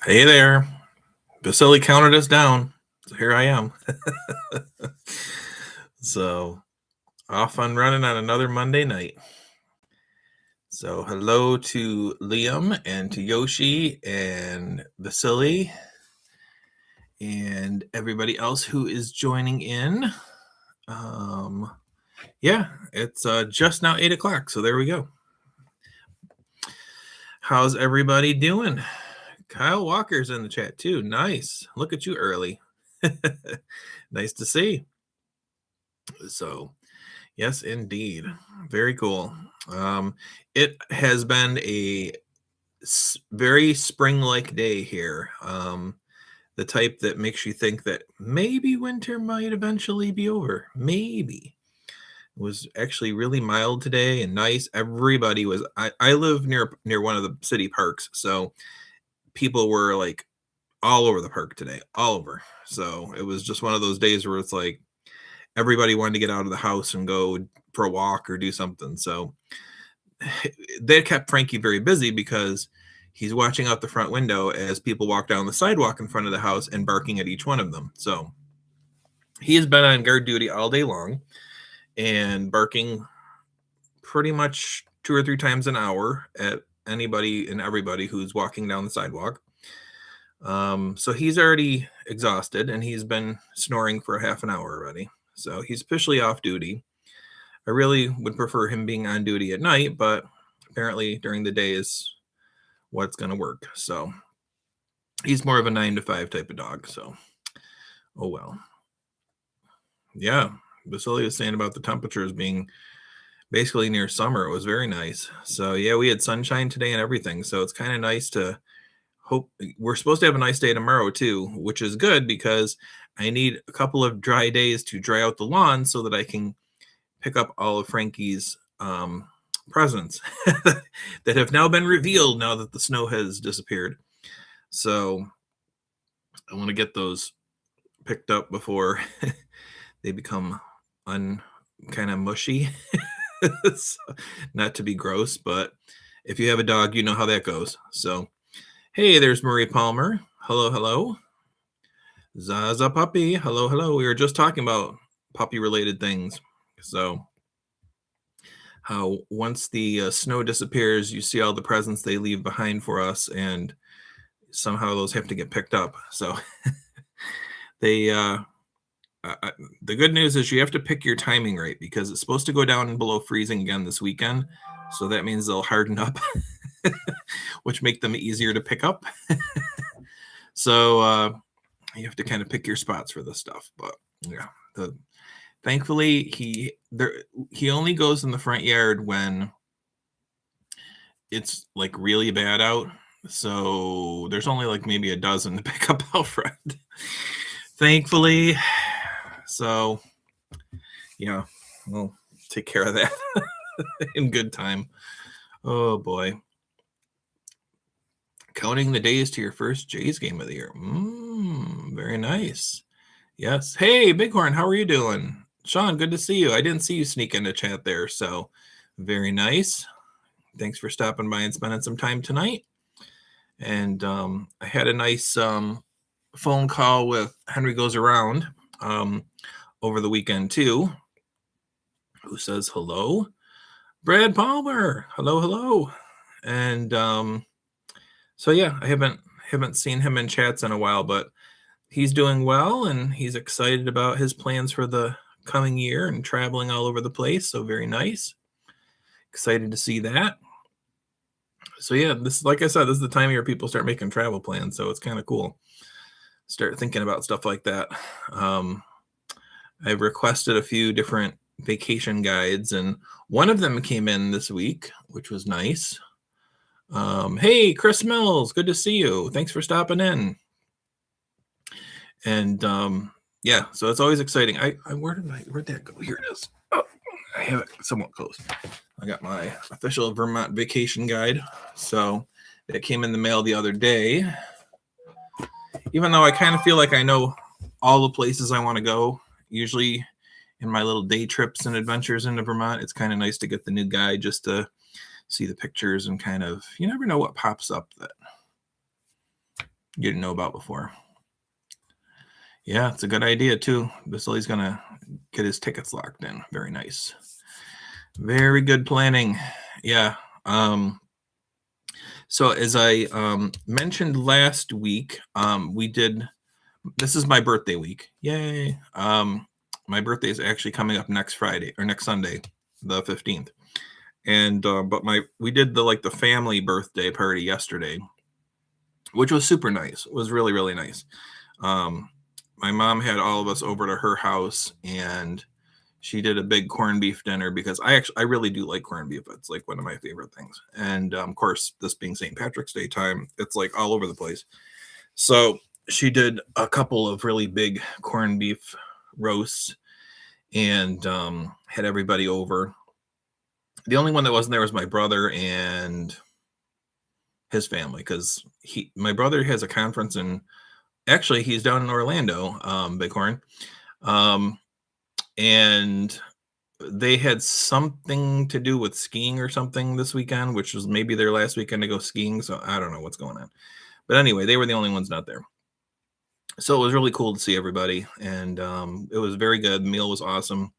Hey there. Vasily counted us down. So here I am. So off and running on another Monday night. So hello to Liam and to Yoshi and Vasily and everybody else who is joining in. Yeah, it's just now 8 o'clock. So there we go. How's everybody doing? Kyle Walker's in the chat too. Nice. Look at you early. Nice to see. So, yes, indeed. Very cool. It has been a very spring-like day here. The type that makes you think that maybe winter might eventually be over. Maybe. It was actually really mild today and nice. Everybody was. I live near one of the city parks, so people were like all over the park today, all over. So it was just one of those days where it's like everybody wanted to get out of the house and go for a walk or do something. So they kept Frankie very busy because he's watching out the front window as people walk down the sidewalk in front of the house and barking at each one of them. So he has been on guard duty all day long and barking pretty much 2 or 3 times an hour at anybody and everybody who's walking down the sidewalk. So he's already exhausted and he's been snoring for a half an hour already. So he's officially off duty. I really would prefer him being on duty at night, but apparently during the day is what's going to work. So he's more of a 9 to 5 type of dog. So, oh well. Yeah, Vasily was saying about the temperatures being basically near summer. It was very nice. So yeah, we had sunshine today and everything. So it's kind of nice to hope. We're supposed to have a nice day tomorrow too, which is good because I need a couple of dry days to dry out the lawn so that I can pick up all of Frankie's presents that have now been revealed now that the snow has disappeared. So I want to get those picked up before they become kind of mushy. So, not to be gross, but if you have a dog, you know how that goes. So, hey, there's Marie Palmer. Hello, hello. Zaza Puppy. Hello, hello. We were just talking about puppy-related things. So, how once the snow disappears, you see all the presents they leave behind for us, and somehow those have to get picked up. So, they the good news is you have to pick your timing right because it's supposed to go down below freezing again this weekend. So that means they'll harden up, which make them easier to pick up. So you have to kind of pick your spots for this stuff. But yeah, thankfully he only goes in the front yard when it's like really bad out. So there's only like maybe a dozen to pick up out front. Thankfully. So yeah, we'll take care of that in good time. Oh boy. Counting the days to your first Jays game of the year. Very nice. Yes. Hey, Bighorn, how are you doing? Sean, good to see you. I didn't see you sneak into chat there, so very nice. Thanks for stopping by and spending some time tonight. And I had a nice phone call with Henry Goes Around over the weekend too. Who says hello? Brad Palmer. Hello, hello. And so yeah, I haven't seen him in chats in a while, but he's doing well and he's excited about his plans for the coming year and traveling all over the place. So very nice. Excited to see that. So yeah, this, like I said, this is the time of year people start making travel plans. So it's kind of cool. Start thinking about stuff like that. I've requested a few different vacation guides, and one of them came in this week, which was nice. Hey, Chris Mills, good to see you. Thanks for stopping in. And yeah, so it's always exciting. Where'd that go? Here it is. Oh, I have it somewhat close. I got my official Vermont vacation guide. So it came in the mail the other day. Even though I kind of feel like I know all the places I want to go, usually in my little day trips and adventures into Vermont, it's kind of nice to get the new guide just to see the pictures and kind of, you never know what pops up that you didn't know about before. Yeah, it's a good idea too. Vasily's gonna get his tickets locked in. Very nice. Very good planning. Yeah. So as I mentioned last week, we did. This is my birthday week. Yay! My birthday is actually coming up next Friday or next Sunday, the 15th. And but we did the family birthday party yesterday, which was super nice. It was really, really nice. My mom had all of us over to her house, and she did a big corned beef dinner because I really do like corned beef. It's like one of my favorite things. And of course, this being St. Patrick's Day time, it's like all over the place. So she did a couple of really big corned beef roasts and had everybody over. The only one that wasn't there was my brother and his family, because my brother has a conference, and actually he's down in Orlando, Bighorn, and they had something to do with skiing or something this weekend, which was maybe their last weekend to go skiing. So I don't know what's going on, but anyway, they were the only ones not there. So it was really cool to see everybody, and it was very good. The meal was awesome,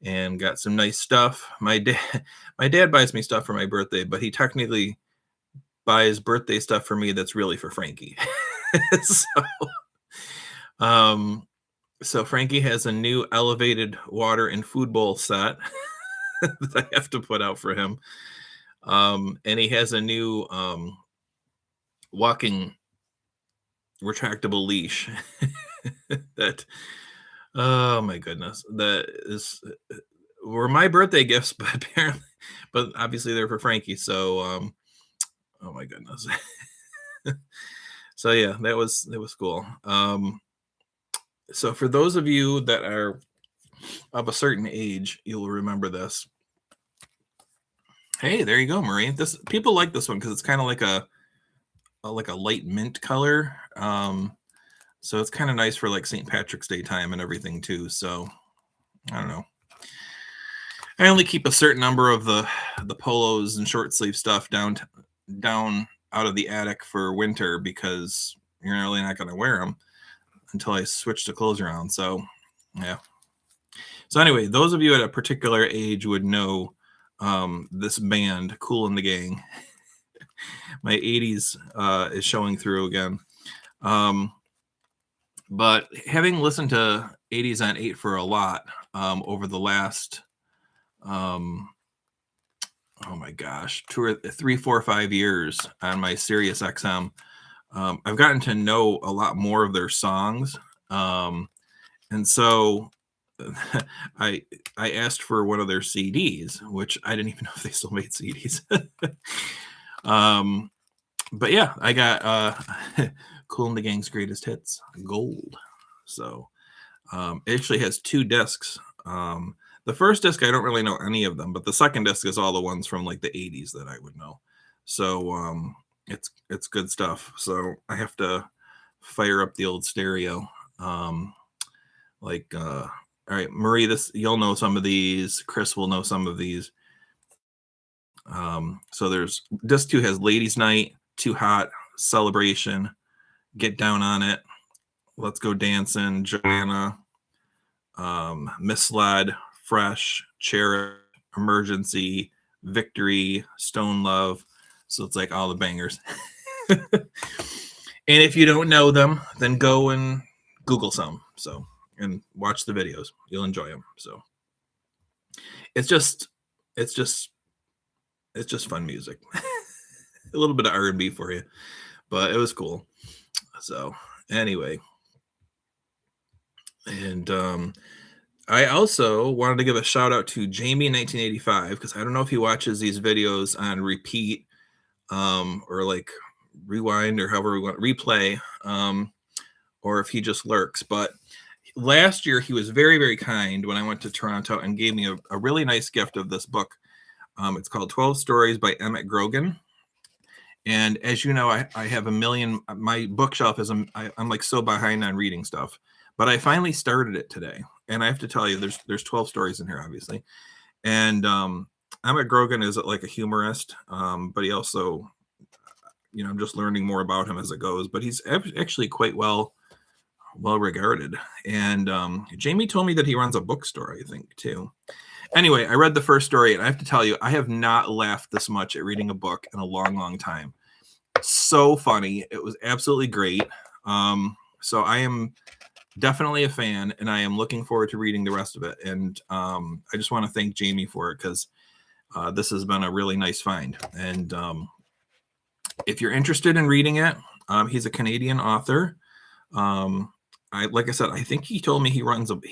and got some nice stuff. My dad buys me stuff for my birthday, but he technically buys birthday stuff for me that's really for Frankie. So Frankie has a new elevated water and food bowl set that I have to put out for him. And he has a new walking retractable leash that, oh my goodness, that were my birthday gifts, but obviously they're for Frankie. So, oh my goodness. So yeah, that was cool. So for those of you that are of a certain age, you'll remember this. Hey, there you go, Marie. People like this one because it's kind of like a light mint color. So it's kind of nice for like St. Patrick's Day time and everything too. So I don't know. I only keep a certain number of the polos and short sleeve stuff down out of the attic for winter, because you're really not going to wear them until I switch the clothes around. So yeah. So anyway, those of you at a particular age would know this band, Kool and the Gang. My 80s is showing through again. But having listened to 80s on 8 for a lot over the last, oh my gosh, 2 or 3, 4, 5 years on my Sirius XM, I've gotten to know a lot more of their songs. And so I asked for one of their CDs, which I didn't even know if they still made CDs. But yeah, I got Kool and the Gang's Greatest Hits Gold. So it actually has 2 discs. The first disc, I don't really know any of them, but the second disc is all the ones from like the 80s that I would know. So it's good stuff. So I have to fire up the old stereo. All right, Marie, you'll know some of these. Chris will know some of these. So there's disc 2 has Ladies Night, Too Hot, Celebration, Get Down on It, Let's Go Dancing, Joanna, Misled, Fresh, Cherish, Emergency, Victory, Stone Love. So it's like all the bangers. And if you don't know them, then go and Google some. So, and watch the videos. You'll enjoy them. So it's just fun music. A little bit of R&B for you, but it was cool. So anyway, and I also wanted to give a shout out to Jamie1985, because I don't know if he watches these videos on repeat or like rewind or however we want replay, or if he just lurks. But last year he was very, very kind when I went to Toronto and gave me a really nice gift of this book. It's called 12 Stories by Emmett Grogan. And as you know, I have a million, my bookshelf is, I'm like so behind on reading stuff, but I finally started it today. And I have to tell you, there's 12 stories in here, obviously. And Emmett Grogan is like a humorist, but he also I'm just learning more about him as it goes. But he's actually quite well regarded. And Jamie told me that he runs a bookstore, I think, too. Anyway, I read the first story, and I have to tell you, I have not laughed this much at reading a book in a long, long time. So funny. It was absolutely great. So I am definitely a fan, and I am looking forward to reading the rest of it. And I just want to thank Jamie for it, because this has been a really nice find. And if you're interested in reading it, he's a Canadian author. Like I said, I think he told me he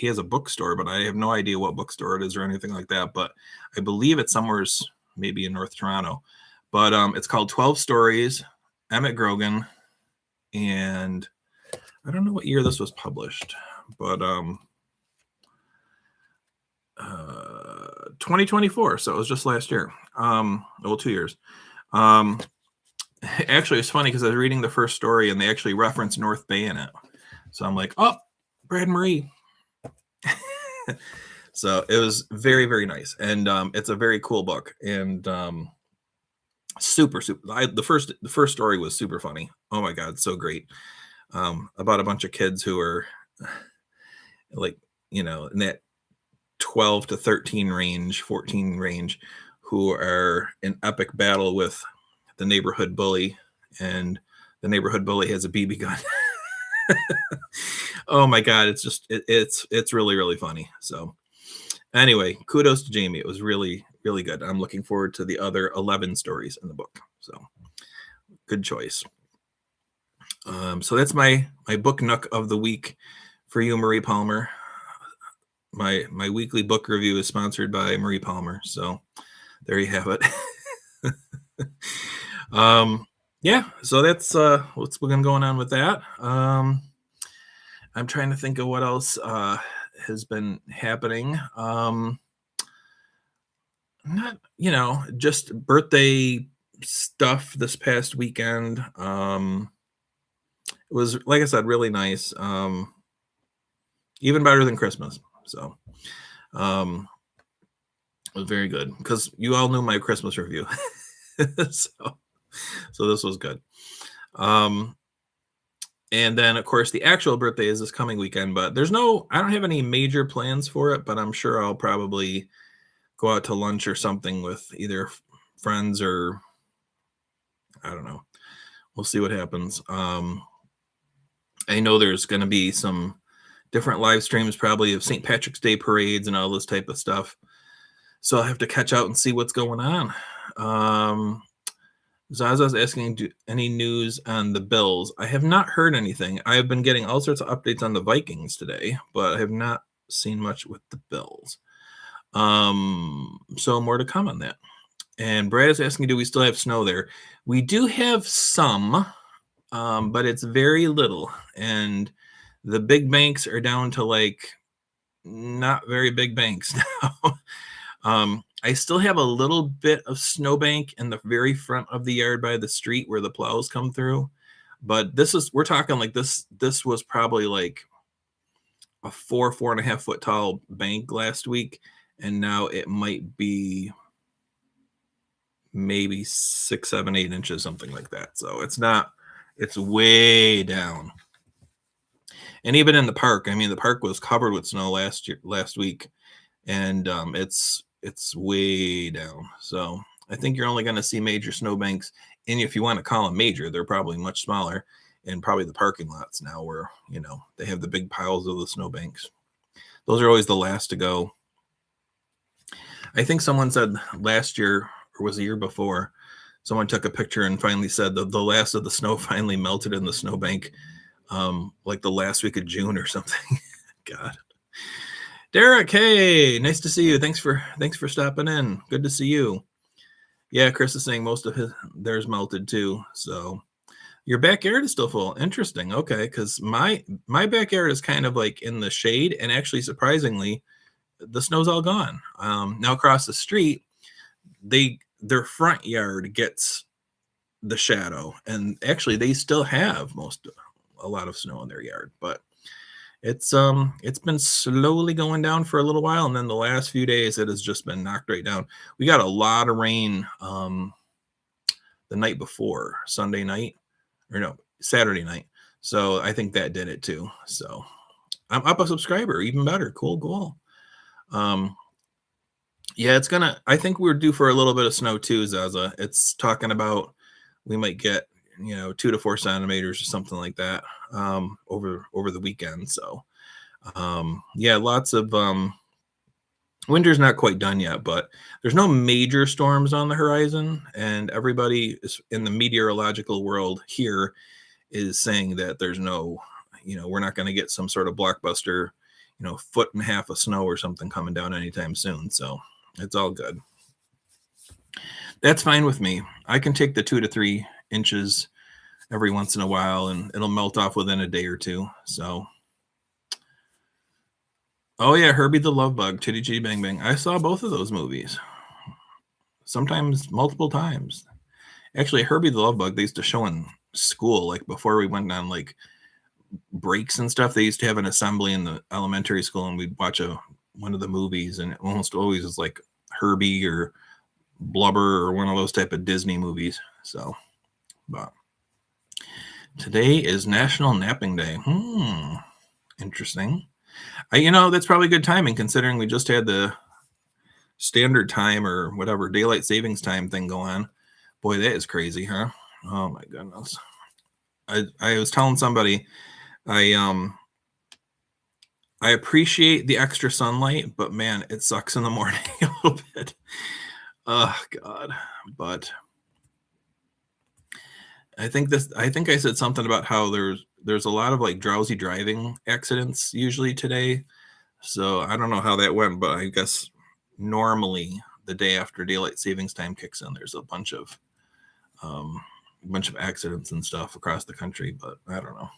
has a bookstore, but I have no idea what bookstore it is or anything like that. But I believe it's somewhere's maybe in North Toronto. But it's called 12 Stories, Emmett Grogan, and I don't know what year this was published, but 2024. So it was just last year. 2 years. Actually, it's funny because I was reading the first story and they actually reference North Bay in it. So I'm like, oh, Brad Marie. So it was very, very nice. And it's a very cool book. And super. The first story was super funny. Oh my God, so great. About a bunch of kids who are like, in that 12 to 13 range, 14 range, who are in epic battle with the neighborhood bully, and the neighborhood bully has a BB gun. Oh my God, it's really, really funny. So anyway, kudos to Jamie. It was really, really good. I'm looking forward to the other 11 stories in the book. So good choice. So that's my book nook of the week for you, Marie Palmer. My weekly book review is sponsored by Marie Palmer. So there you have it. Yeah, so that's what's been going on with that. I'm trying to think of what else has been happening. Not, just birthday stuff this past weekend. It was, like I said, really nice. Even better than Christmas. So it was very good, because you all knew my Christmas review. So this was good. And then, of course, the actual birthday is this coming weekend, but I don't have any major plans for it, but I'm sure I'll probably go out to lunch or something with either friends, or I don't know. We'll see what happens. I know there's going to be some different live streams probably of St. Patrick's Day parades and all this type of stuff. So I'll have to catch out and see what's going on. Zaza's asking, any news on the Bills? I have not heard anything. I have been getting all sorts of updates on the Vikings today, but I have not seen much with the Bills. So more to come on that. And Brad is asking, do we still have snow there? We do have some, but it's very little. And the big banks are down to like not very big banks now. I still have a little bit of snowbank in the very front of the yard by the street where the plows come through. But we're talking like this was probably like a 4.5 foot tall bank last week. And now it might be maybe 6, 7, 8 inches, something like that. So it's way down. And even in the park, the park was covered with snow last week, and it's way down. So I think you're only going to see major snowbanks, and if you want to call them major, they're probably much smaller, and probably the parking lots now where, they have the big piles of the snowbanks. Those are always the last to go. I think someone said last year, or was the year before, someone took a picture and finally said that the last of the snow finally melted in the snowbank, like the last week of June or something. God. Derek, hey, nice to see you. Thanks for stopping in. Good to see you. Yeah, Chris is saying most of theirs melted too. So your backyard is still full. Interesting. Okay, because my backyard is kind of like in the shade, and actually surprisingly, the snow's all gone. Now across the street, their front yard gets the shadow, and actually they still have a lot of snow in their yard, but it's been slowly going down for a little while, and then the last few days it has just been knocked right down. We got a lot of rain the night before, Sunday night, or no, Saturday night. So I think that did it too. So I'm up a subscriber, even better. Cool. Um, yeah, I think we're due for a little bit of snow too, Zaza. It's talking about we might get, 2 to 4 centimeters or something like that over the weekend. So yeah, lots of winter's not quite done yet, but there's no major storms on the horizon, and everybody is in the meteorological world here is saying that there's no, we're not going to get some sort of blockbuster, foot and a half of snow or something coming down anytime soon. So it's all good. That's fine with me. I can take the 2 to 3 inches every once in a while, and it'll melt off within a day or two. So, oh yeah, Herbie the Love Bug, Chitty Chitty Bang Bang. I saw both of those movies, sometimes multiple times. Actually, Herbie the Love Bug, they used to show in school, like before we went on like breaks and stuff. They used to have an assembly in the elementary school, and we'd watch one of the movies, and it almost always was like Herbie or Blubber or one of those type of Disney movies. So, but today is National Napping Day. Interesting. That's probably good timing considering we just had the standard time or whatever daylight savings time thing go on. Boy, that is crazy, huh? Oh my goodness. I was telling somebody I appreciate the extra sunlight, but man, it sucks in the morning a little bit. Oh God. But I think I said something about how there's a lot of like drowsy driving accidents usually today. So I don't know how that went, but I guess normally the day after daylight savings time kicks in, there's a bunch of accidents and stuff across the country, but I don't know.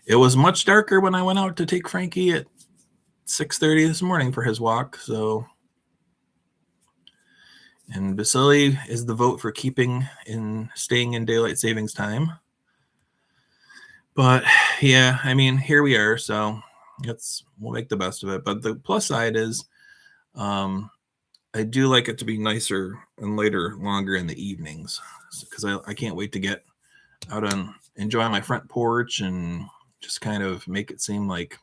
It was much darker when I went out to take Frankie at 6:30 this morning for his walk. So, and Vasily is the vote for staying in daylight savings time. But yeah, I mean, here we are. So we'll make the best of it. But the plus side is, I do like it to be nicer and later, longer in the evenings, because I can't wait to get out and enjoy my front porch and just kind of make it seem like,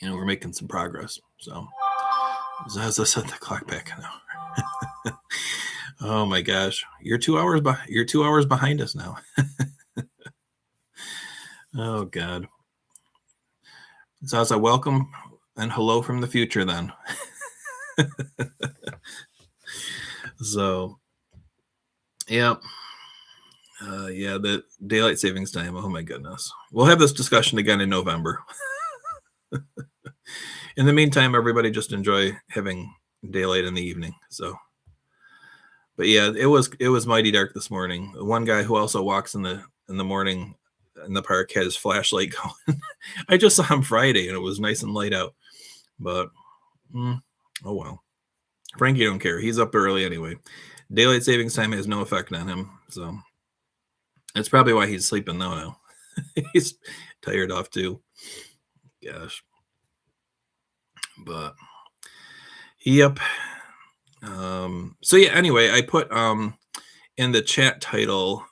we're making some progress. So as I set the clock back now. Oh my gosh, you're 2 hours behind us now. Oh God. Zaza, welcome and hello from the future then. So, yeah. Yeah, the daylight savings time. Oh my goodness. We'll have this discussion again in November. In the meantime, everybody just enjoy having daylight in the evening. So, but yeah, it was mighty dark this morning. One guy who also walks in the morning in the park had his flashlight going. I just saw him Friday and it was nice and light out. But oh well. Frankie don't care. He's up early anyway. Daylight savings time has no effect on him. So that's probably why he's sleeping now. He's tired off too. Gosh. But yep. So yeah, anyway, I put in the chat title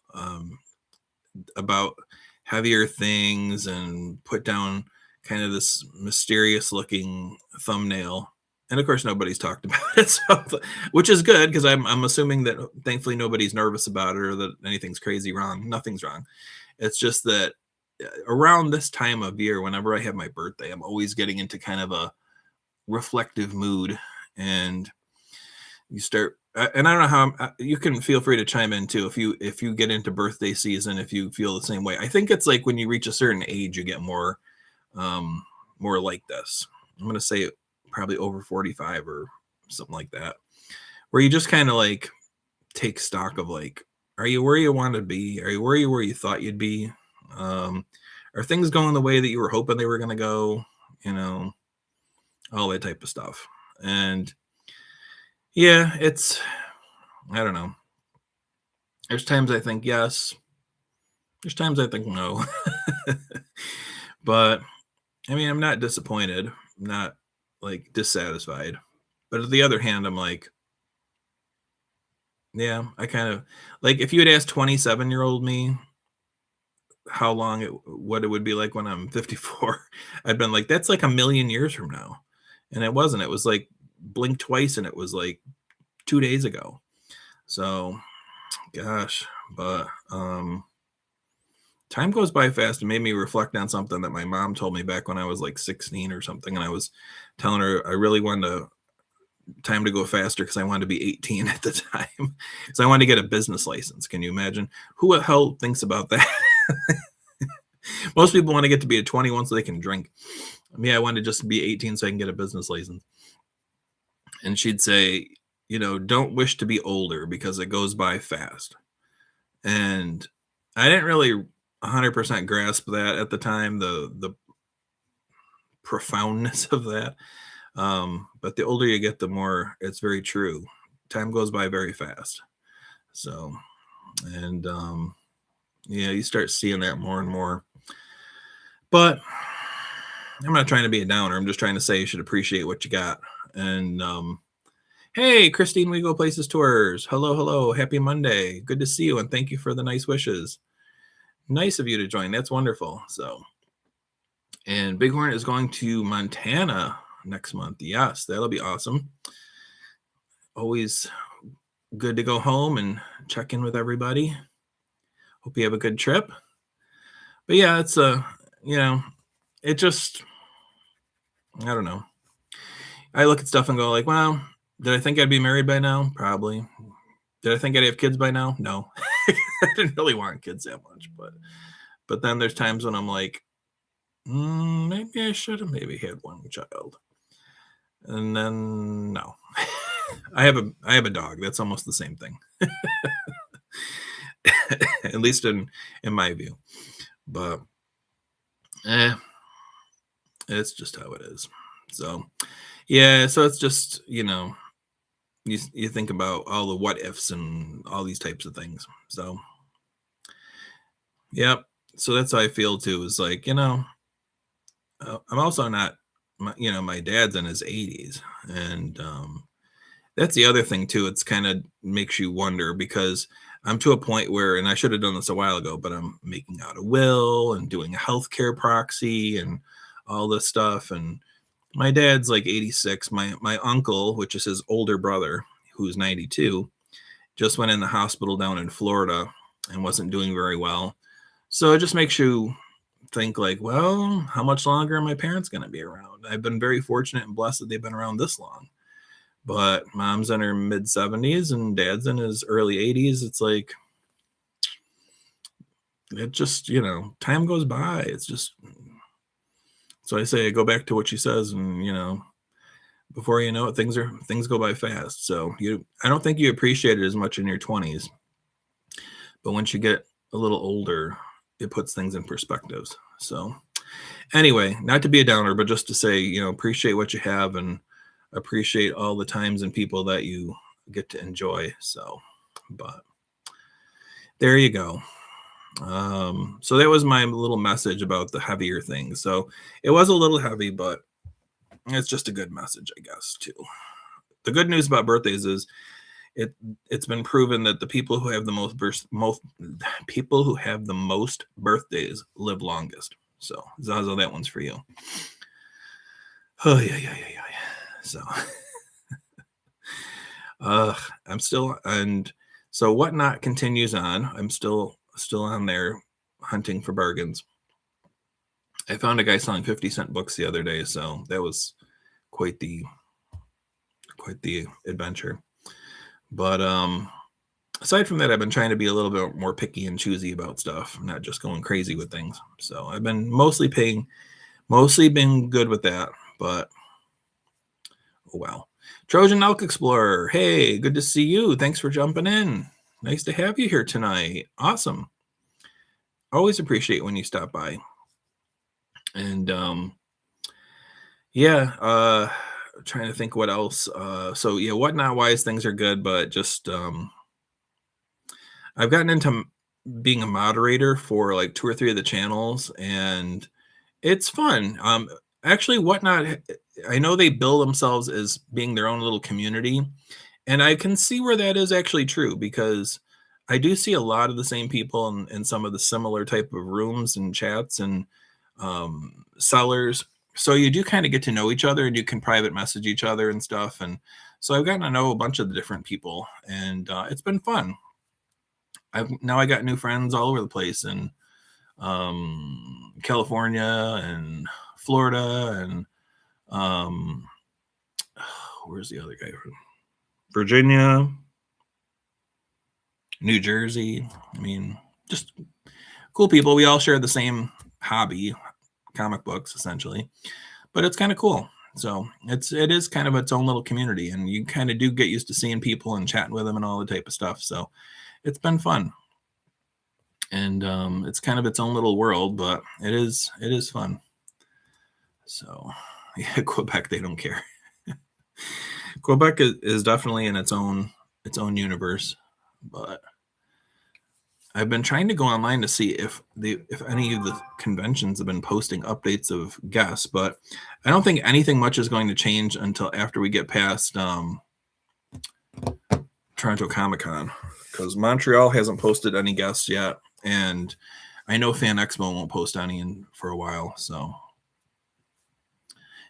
about heavier things and put down kind of this mysterious looking thumbnail. And of course, nobody's talked about it, so, which is good because I'm assuming that thankfully nobody's nervous about it or that anything's crazy wrong. Nothing's wrong. It's just that around this time of year, whenever I have my birthday, I'm always getting into kind of a reflective mood, and you start. And I don't know how you can feel free to chime in too if you get into birthday season, if you feel the same way. I think it's like when you reach a certain age, you get more like this. I'm gonna say probably over 45 or something like that, where you just kind of like take stock of like, are you where you want to be? Are you where you thought you'd be? Are things going the way that you were hoping they were going to go? All that type of stuff. And yeah, I don't know. There's times I think yes. There's times I think no. But I mean, I'm not disappointed. I'm not like dissatisfied. But on the other hand, I'm like, Yeah, I kind of like if you had asked 27-year-old me how long what it would be like when I'm 54, I'd been like, that's like a million years from now. And it wasn't. It was like blink twice and it was like 2 days ago. So gosh, but time goes by fast and made me reflect on something that my mom told me back when I was like 16 or something. And I was telling her I really wanted time to go faster because I wanted to be 18 at the time. So I wanted to get a business license. Can you imagine? Who the hell thinks about that? Most people want to get to be a 21 so they can drink. Me, I wanted just to be 18 so I can get a business license. And she'd say, don't wish to be older because it goes by fast. And I didn't really 100% grasp that at the time, the profoundness of that. But the older you get, the more it's very true. Time goes by very fast. So, and you start seeing that more and more. But I'm not trying to be a downer. I'm just trying to say you should appreciate what you got. And hey, Christine, we go places tours. Hello, hello. Happy Monday. Good to see you. And thank you for the nice wishes. Nice of you to join. That's wonderful. So, and Bighorn is going to Montana next month. Yes, that'll be awesome. Always good to go home and check in with everybody. Hope you have a good trip. But yeah, it's it just, I don't know. I look at stuff and go like, well, did I think I'd be married by now? Probably. Did I think I'd have kids by now? No. I didn't really want kids that much, but then there's times when I'm like, maybe I should have maybe had one child. And then no. I have a dog. That's almost the same thing. At least in my view. But it's just how it is. So yeah, so it's just, you think about all the what ifs and all these types of things. So yep. So that's how I feel too, is like, I'm also not my dad's in his 80s. And that's the other thing too. It's kind of makes you wonder because I'm to a point where, and I should have done this a while ago, but I'm making out a will and doing a healthcare proxy and all this stuff. And my dad's like 86. My uncle, which is his older brother, who's 92, just went in the hospital down in Florida and wasn't doing very well. So it just makes you think like, well, how much longer are my parents going to be around? I've been very fortunate and blessed that they've been around this long. But mom's in her mid 70s and dad's in his early 80s. It's like, it just, time goes by. It's just, so I say, go back to what she says. And, before you know it, things go by fast. So I don't think you appreciate it as much in your 20s, but once you get a little older, it puts things in perspectives. So anyway, not to be a downer, but just to say, appreciate what you have and appreciate all the times and people that you get to enjoy. So, but there you go. So that was my little message about the heavier things. So it was a little heavy, but it's just a good message, I guess, too. The good news about birthdays is it's been proven that the people who have the most birthdays live longest. So Zazo, that one's for you. Oh yeah. So I'm still, and so Whatnot continues on. I'm still on there hunting for bargains. I found a guy selling 50-cent books the other day, so that was quite the adventure. But aside from that, I've been trying to be a little bit more picky and choosy about stuff, not just going crazy with things. So I've been mostly been good with that, but oh well. Trojan Elk Explorer, hey, good to see you. Thanks for jumping in. Nice to have you here tonight. Awesome. Always appreciate when you stop by. And trying to think what else. So yeah, Whatnot wise, things are good, but just I've gotten into being a moderator for like 2 or 3 of the channels, and it's fun. Actually, Whatnot, I know they bill themselves as being their own little community, And I can see where that is actually true because I do see a lot of the same people in some of the similar type of rooms and chats and sellers. So you do kind of get to know each other and you can private message each other and stuff. And so I've gotten to know a bunch of the different people and it's been fun. Now I got new friends all over the place in California and Florida and um, where's the other guy from? Virginia, New Jersey. I mean, just cool people. We all share the same hobby, comic books, essentially. But it's kind of cool. So it is kind of its own little community, and you kind of do get used to seeing people and chatting with them and all the type of stuff. So it's been fun, and it's kind of its own little world, but it is fun. So yeah, Quebec, they don't care. Quebec is definitely in its own universe, but I've been trying to go online to see if any of the conventions have been posting updates of guests, but I don't think anything much is going to change until after we get past Toronto Comic Con, because Montreal hasn't posted any guests yet, and I know Fan Expo won't post any for a while. So,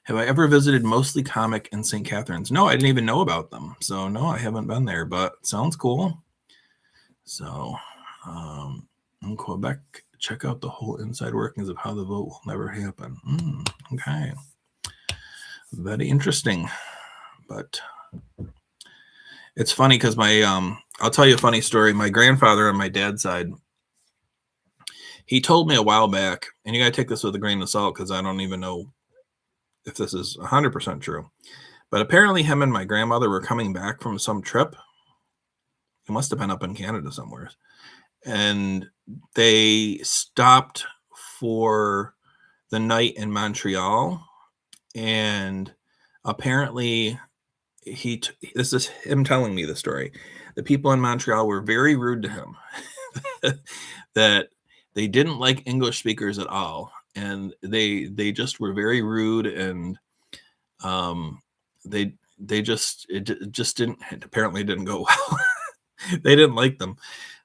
have I ever visited Mostly Comic in St. Catharines? No, I didn't even know about them. So no, I haven't been there, but sounds cool. So. In Quebec, check out the whole inside workings of how the vote will never happen. Okay. Very interesting. But it's funny because my, I'll tell you a funny story. My grandfather on my dad's side, he told me a while back, and you got to take this with a grain of salt because I don't even know if this is 100% true. But apparently him and my grandmother were coming back from some trip. It must have been up in Canada somewhere. And they stopped for the night in Montreal, and apparently this is him telling me the story. The people in Montreal were very rude to him, that they didn't like English speakers at all, and they just were very rude, and it just didn't go well. They didn't like them.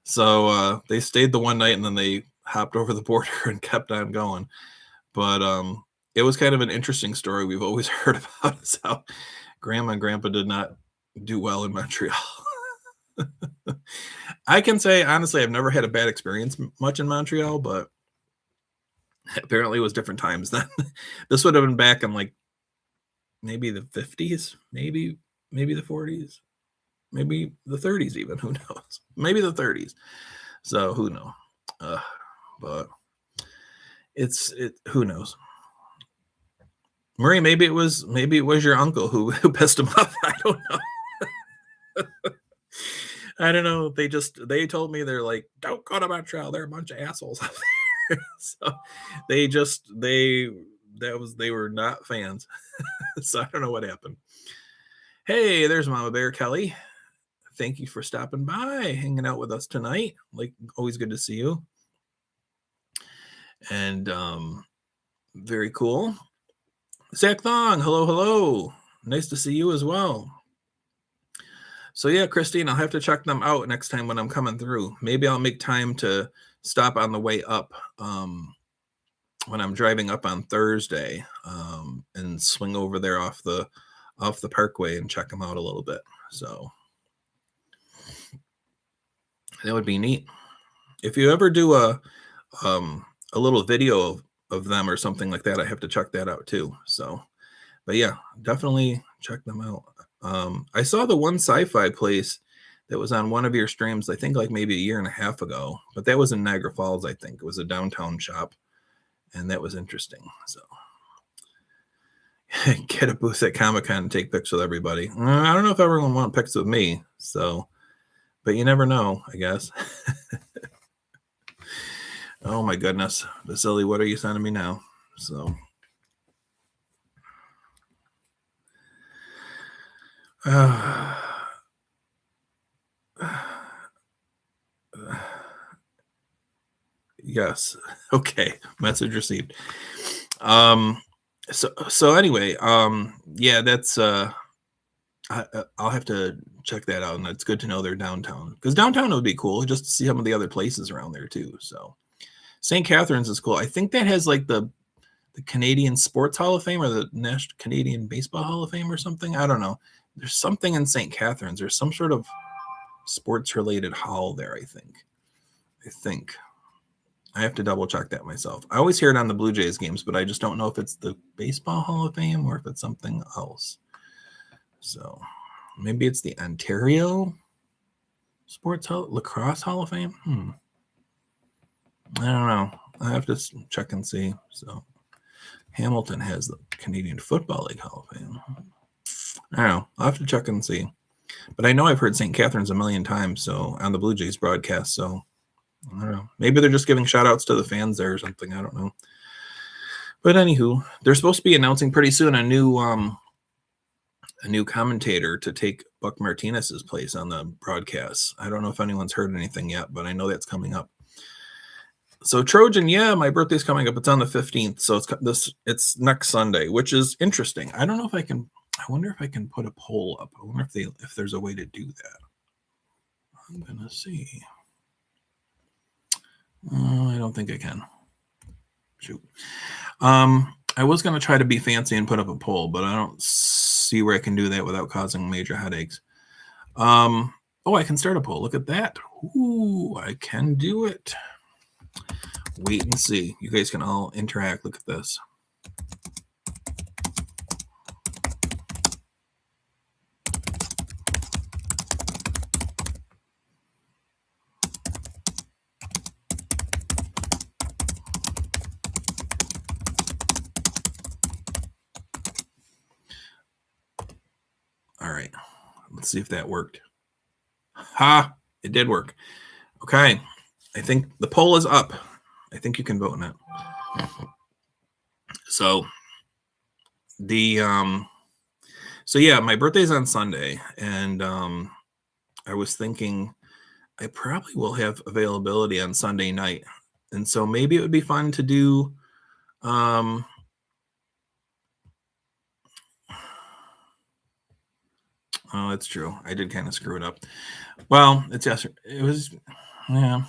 So they stayed the one night and then they hopped over the border and kept on going. But it was kind of an interesting story we've always heard about, is how Grandma and Grandpa did not do well in Montreal. I can say, honestly, I've never had a bad experience much in Montreal, but apparently it was different times then. This would have been back in like maybe the 50s, maybe the 40s. Maybe the 30s even, who knows? Maybe the 30s. So who knows? But who knows? Marie, maybe it was your uncle who pissed him off. I don't know. I don't know. They told me, they're like, don't go to Montreal. They're a bunch of assholes out there. So they were not fans. So I don't know what happened. Hey, there's Mama Bear Kelly. Thank you for stopping by, hanging out with us tonight. Like, always good to see you. And very cool. Zach Thong, hello. Nice to see you as well. So yeah, Christine, I'll have to check them out next time when I'm coming through. Maybe I'll make time to stop on the way up when I'm driving up on Thursday and swing over there off the parkway and check them out a little bit. So that would be neat. If you ever do a little video of them or something like that, I have to check that out too. So, but yeah, definitely check them out. I saw the one sci-fi place that was on one of your streams, I think like maybe a year and a half ago, but that was in Niagara Falls. I think it was a downtown shop, and that was interesting. So get a booth at Comic-Con and take pictures with everybody. I don't know if everyone wants pics with me, so, but you never know, I guess. Oh my goodness, Vasily, what are you sending me now? So, yes, okay, message received. So anyway, yeah, that's I'll have to check that out, and it's good to know they're downtown because downtown would be cool just to see some of the other places around there too. So St. Catharines is cool. I think that has like the Canadian Sports Hall of Fame or the National Canadian Baseball Hall of Fame or something. I don't know. There's something in St. Catharines. There's some sort of sports related hall there. I think. I have to double check that myself. I always hear it on the Blue Jays games, but I just don't know if it's the Baseball Hall of Fame or if it's something else. So maybe it's the Ontario Sports Hall, Lacrosse Hall of Fame. I don't know. I have to check and see. So Hamilton has the Canadian Football League Hall of Fame. I don't know. I'll have to check and see. But I know I've heard St. Catharines a million times, so on the Blue Jays broadcast. So I don't know. Maybe they're just giving shout outs to the fans there or something. I don't know. But anywho, they're supposed to be announcing pretty soon a new commentator to take Buck Martinez's place on the broadcast. I don't know if anyone's heard anything yet, but I know that's coming up. So Trojan, yeah, my birthday's coming up. It's on the 15th, so it's next Sunday, which is interesting. I don't know if I can. I wonder if I can put a poll up. I wonder if there's a way to do that. I'm gonna see. I don't think I can. Shoot. I was gonna try to be fancy and put up a poll, but I don't see where I can do that without causing major headaches. Oh, I can start a poll. Look at that. Ooh, I can do it. Wait and see. You guys can all interact. Look at this. All right. Let's see if that worked. Ha! It did work. Okay. I think the poll is up. I think you can vote on it. So yeah, my birthday's on Sunday, and I was thinking I probably will have availability on Sunday night, and so maybe it would be fun to do. Oh, that's true. I did kind of screw it up. Well, it's yesterday. It was, yeah.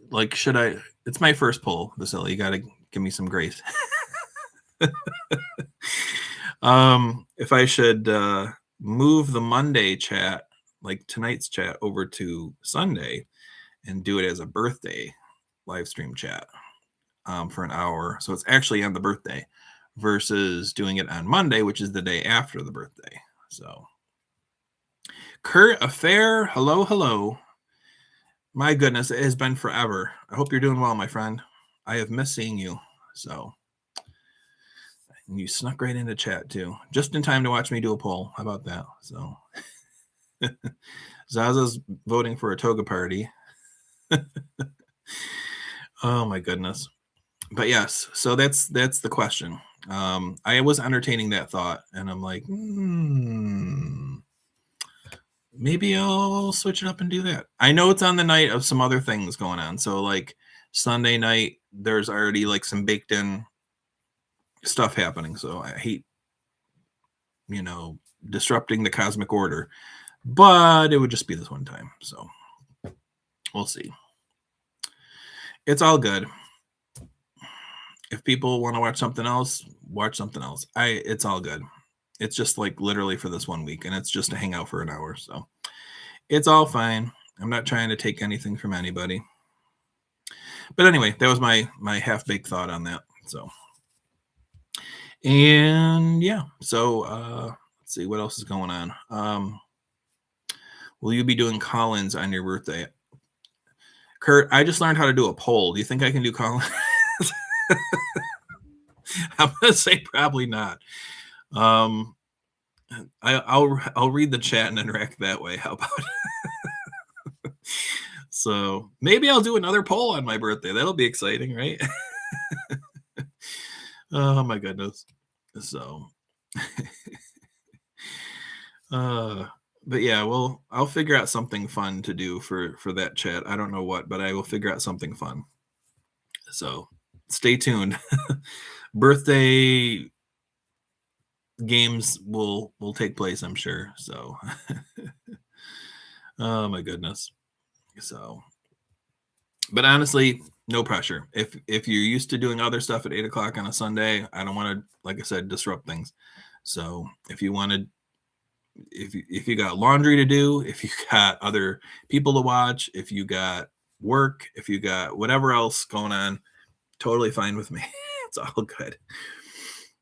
Like, should I? It's my first poll, Vasily. You got to give me some grace. If I should move the Monday chat, like tonight's chat, over to Sunday and do it as a birthday live stream chat for an hour. So it's actually on the birthday versus doing it on Monday, which is the day after the birthday. So Kurt Affair, hello. My goodness, it has been forever. I hope you're doing well, my friend. I have missed seeing you. So and you snuck right into chat too, just in time to watch me do a poll. How about that? So Zaza's voting for a toga party. Oh my goodness. But yes, so that's the question. I was entertaining that thought, and I'm like, maybe I'll switch it up and do that. I know it's on the night of some other things going on. So like Sunday night, there's already like some baked in stuff happening. So I hate, disrupting the cosmic order, but it would just be this one time. So we'll see. It's all good. If people want to watch something else, watch something else. It's all good. It's just like literally for this 1 week, and it's just to hang out for an hour. So it's all fine. I'm not trying to take anything from anybody. But anyway, that was my half-baked thought on that. So, and yeah. So let's see what else is going on. Will you be doing call-ins on your birthday? Kurt, I just learned how to do a poll. Do you think I can do call-ins? I'm gonna say probably not. I'll read the chat and interact that way. How about it? So maybe I'll do another poll on my birthday. That'll be exciting, right? Oh my goodness. So but yeah, well, I'll figure out something fun to do for that chat. I don't know what, but I will figure out something fun. So stay tuned. Birthday games will take place, I'm sure. So, oh my goodness. So, but honestly, no pressure. If you're used to doing other stuff at 8 o'clock on a Sunday, I don't want to, like I said, disrupt things. So if you wanted, if you got laundry to do, if you got other people to watch, if you got work, if you got whatever else going on, totally fine with me. It's all good.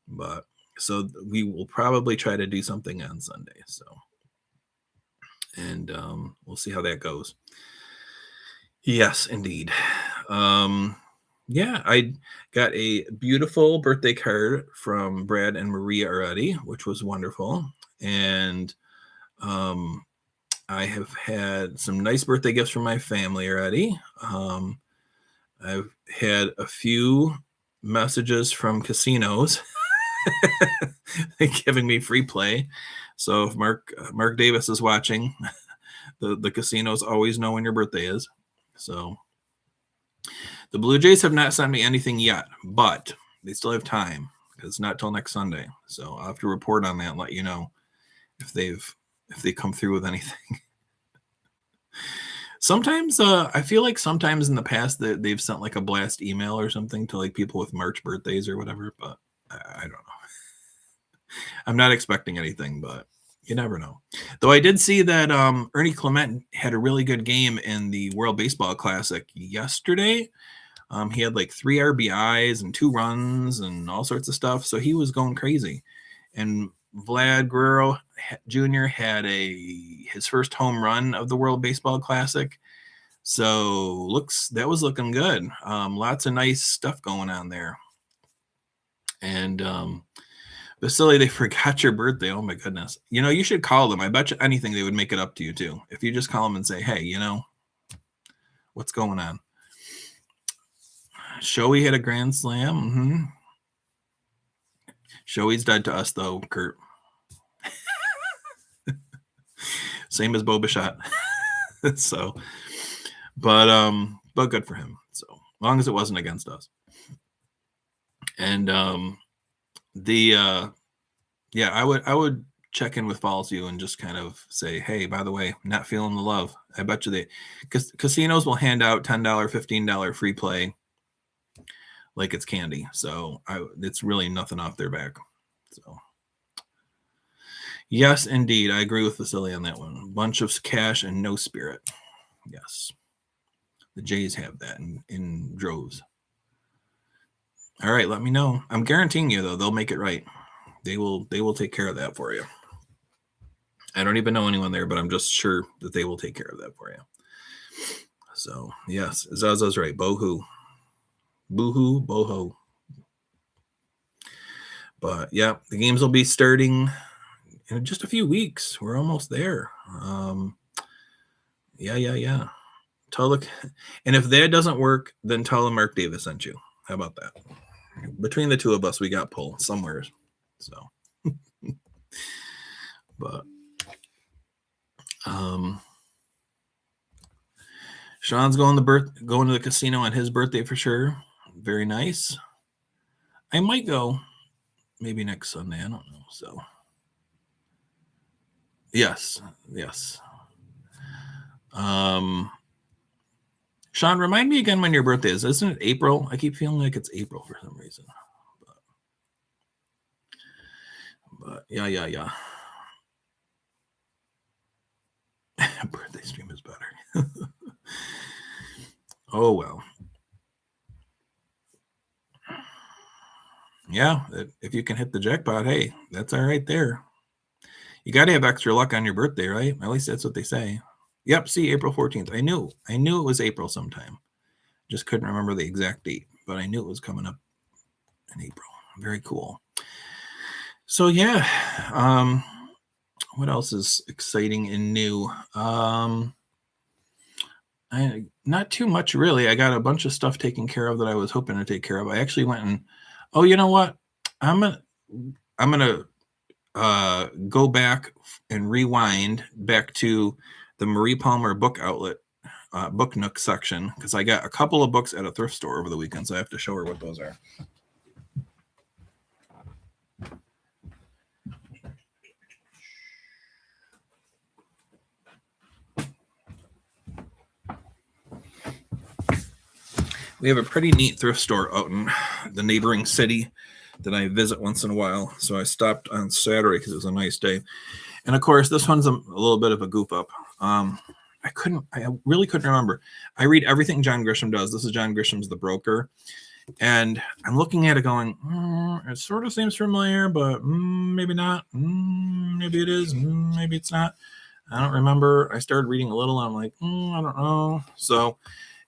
But so we will probably try to do something on Sunday. So, and we'll see how that goes. Yes, indeed. Yeah, I got a beautiful birthday card from Brad and Maria already, which was wonderful. And I have had some nice birthday gifts from my family already. I've had a few messages from casinos giving me free play. So if Mark Davis is watching, the casinos always know when your birthday is. So the Blue Jays have not sent me anything yet, but they still have time because it's not till next Sunday. So I'll have to report on that and let you know if they come through with anything. Sometimes I feel like sometimes in the past that they've sent like a blast email or something to like people with March birthdays or whatever, but I don't know. I'm not expecting anything, but you never know. Though I did see that Ernie Clement had a really good game in the World Baseball Classic yesterday. He had like 3 RBIs and 2 runs and all sorts of stuff. So he was going crazy. And Vlad Guerrero Jr. had his first home run of the World Baseball Classic. So that was looking good. Lots of nice stuff going on there. And Vasily, they forgot your birthday. Oh my goodness. You should call them. I bet you anything they would make it up to you too. If you just call them and say, hey, what's going on? Shohei hit a grand slam. Mm-hmm. Shohei's dead to us though, Kurt. Same as Bo Bichette. So, but good for him. So as long as it wasn't against us. And yeah, I would check in with Fallsview and just kind of say, hey, by the way, not feeling the love. I bet you because casinos will hand out $10, $15 free play like it's candy. So it's really nothing off their back. So yes, indeed. I agree with Vasily on that one. A bunch of cash and no spirit. Yes. The Jays have that in droves. All right, let me know. I'm guaranteeing you, though, they'll make it right. They will take care of that for you. I don't even know anyone there, but I'm just sure that they will take care of that for you. So, yes, Zaza's right. Boo-hoo. Boo-hoo, boho. But, yeah, the games will be starting in just a few weeks. We're almost there. Yeah. And if that doesn't work, then tell them Mark Davis sent you. How about that? Between the two of us, we got pull somewhere. So, but Sean's going to the casino on his birthday for sure. Very nice. I might go maybe next Sunday. I don't know. So, yes. Sean, remind me again when your birthday is. Isn't it April? I keep feeling like it's April for some reason. But yeah. Birthday stream is better. Oh, well. Yeah, if you can hit the jackpot, hey, that's all right there. You got to have extra luck on your birthday, right? At least that's what they say. Yep, see, April 14th. I knew it was April sometime. Just couldn't remember the exact date, but I knew it was coming up in April. Very cool. So, yeah. What else is exciting and new? Not too much, really. I got a bunch of stuff taken care of that I was hoping to take care of. I actually went and, oh, you know what? I'm gonna go back and rewind back to the Marie Palmer book outlet, Book Nook section, because I got a couple of books at a thrift store over the weekend, so I have to show her what those are. We have a pretty neat thrift store out in the neighboring city that I visit once in a while. So I stopped on Saturday because it was a nice day. And of course, this one's a little bit of a goof up. I really couldn't remember. I read everything John Grisham does. This is John Grisham's The Broker. And I'm looking at it going, it sort of seems familiar, but maybe not. Maybe it is. Maybe it's not. I don't remember. I started reading a little and I'm like, I don't know. So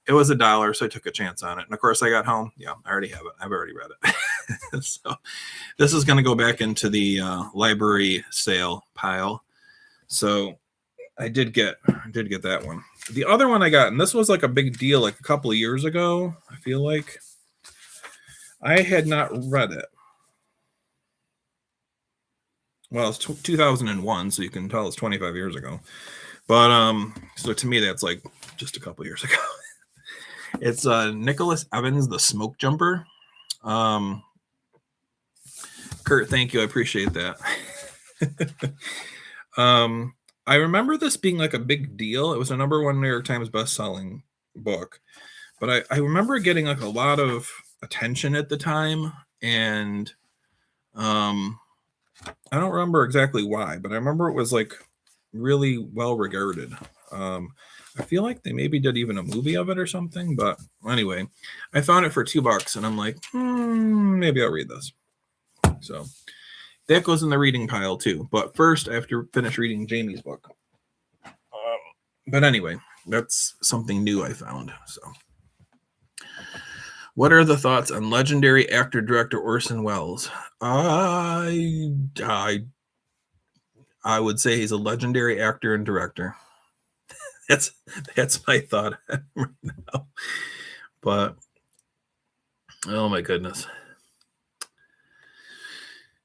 it was $1, so I took a chance on it. And of course, I got home. Yeah, I already have it. I've already read it. So this is going to go back into the library sale pile. So I did get that one. The other one I got, and this was like a big deal like a couple of years ago, I feel like. I had not read it. Well, it's 2001, so you can tell it's 25 years ago. But so to me, that's like just a couple years ago. It's Nicholas Evans, The Smoke Jumper. Kurt, thank you. I appreciate that. I remember this being like a big deal. It was a #1 New York Times best-selling book. But I remember getting like a lot of attention at the time, and I don't remember exactly why, but I remember it was like really well regarded. I feel like they maybe did even a movie of it or something, but anyway, I found it for $2 and I'm like, maybe I'll read this. So that goes in the reading pile too. But first, I have to finish reading Jamie's book. But anyway, that's something new I found. So. What are the thoughts on legendary actor-director Orson Welles? I would say he's a legendary actor and director. That's my thought right now. But oh my goodness.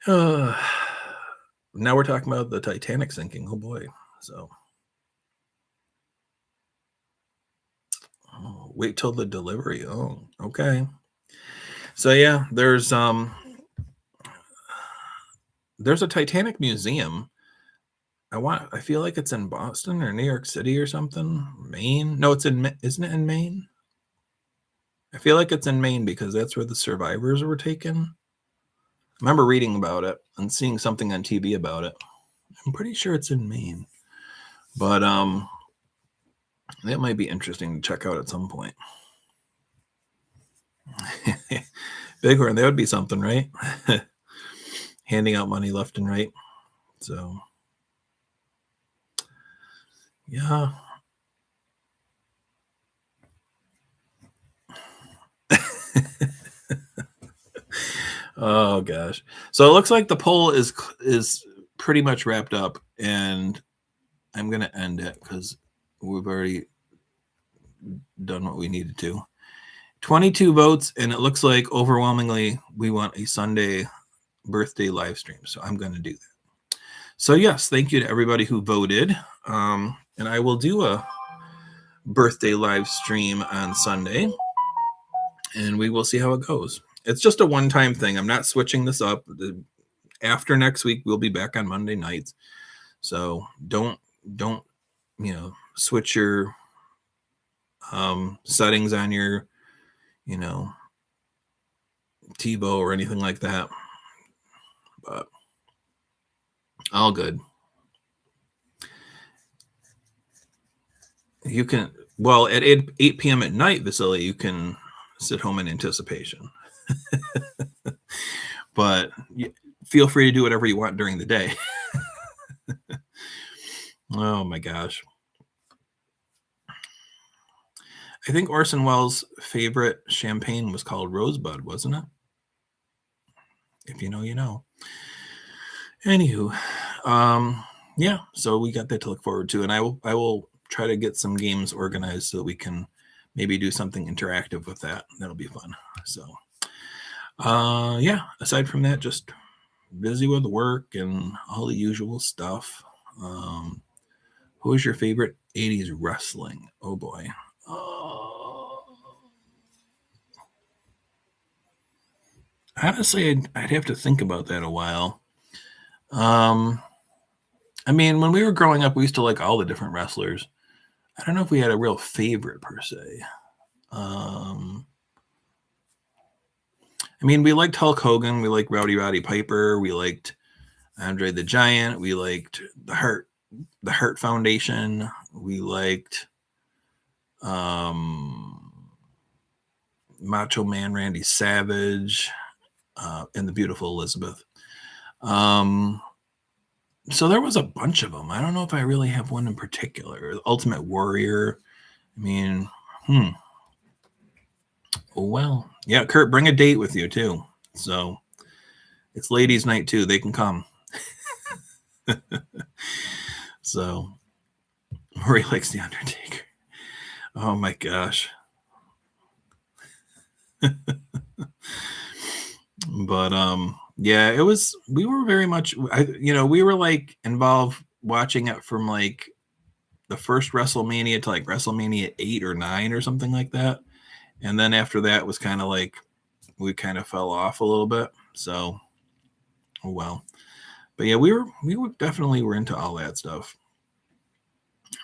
Now we're talking about the Titanic sinking. Oh boy. So wait till the delivery. Oh, okay. So yeah, there's a Titanic museum. I feel like it's in Boston or New York City or something. Maine? No, isn't it in Maine? I feel like it's in Maine because that's where the survivors were taken. I remember reading about it and seeing something on TV about it. I'm pretty sure it's in Maine. But that might be interesting to check out at some point. Bighorn, that would be something, right? Handing out money left and right. So, yeah. Oh gosh. So it looks like the poll is pretty much wrapped up, and I'm going to end it because we've already done what we needed to. 22 votes, and it looks like overwhelmingly we want a Sunday birthday live stream. So I'm going to do that. So yes, thank you to everybody who voted. And I will do a birthday live stream on Sunday, and we will see how it goes. It's just a one-time thing. I'm not switching this up. After next week, we'll be back on Monday nights. So don't switch your settings on your TiVo or anything like that. But all good. You can, well, at 8 p.m. at night, Vasily, you can sit home in anticipation. But feel free to do whatever you want during the day. Oh my gosh. I think Orson Welles' favorite champagne was called Rosebud, wasn't it? If you know, you know. Anywho, yeah, so we got that to look forward to, and I will try to get some games organized so that we can maybe do something interactive with that. That'll be fun. So, yeah, aside from that, just busy with work and all the usual stuff. Who is your favorite 80s wrestling? Oh boy. Honestly, I'd have to think about that a while. I mean, when we were growing up, we used to like all the different wrestlers. I don't know if we had a real favorite per se. I mean, we liked Hulk Hogan, we liked Rowdy Roddy Piper, we liked Andre the Giant, we liked the Hart Foundation, we liked Macho Man Randy Savage, and the beautiful Elizabeth. So there was a bunch of them. I don't know if I really have one in particular. Ultimate Warrior. I mean, oh, well, yeah, Kurt, bring a date with you too. So it's ladies' night too. They can come. So Rory likes the Undertaker. Oh my gosh. But yeah, it was, we were very much, we were like involved watching it from like the first WrestleMania to like WrestleMania 8 or 9 or something like that. And then after that was kind of like, we kind of fell off a little bit. So, oh well. But yeah, we were definitely were into all that stuff.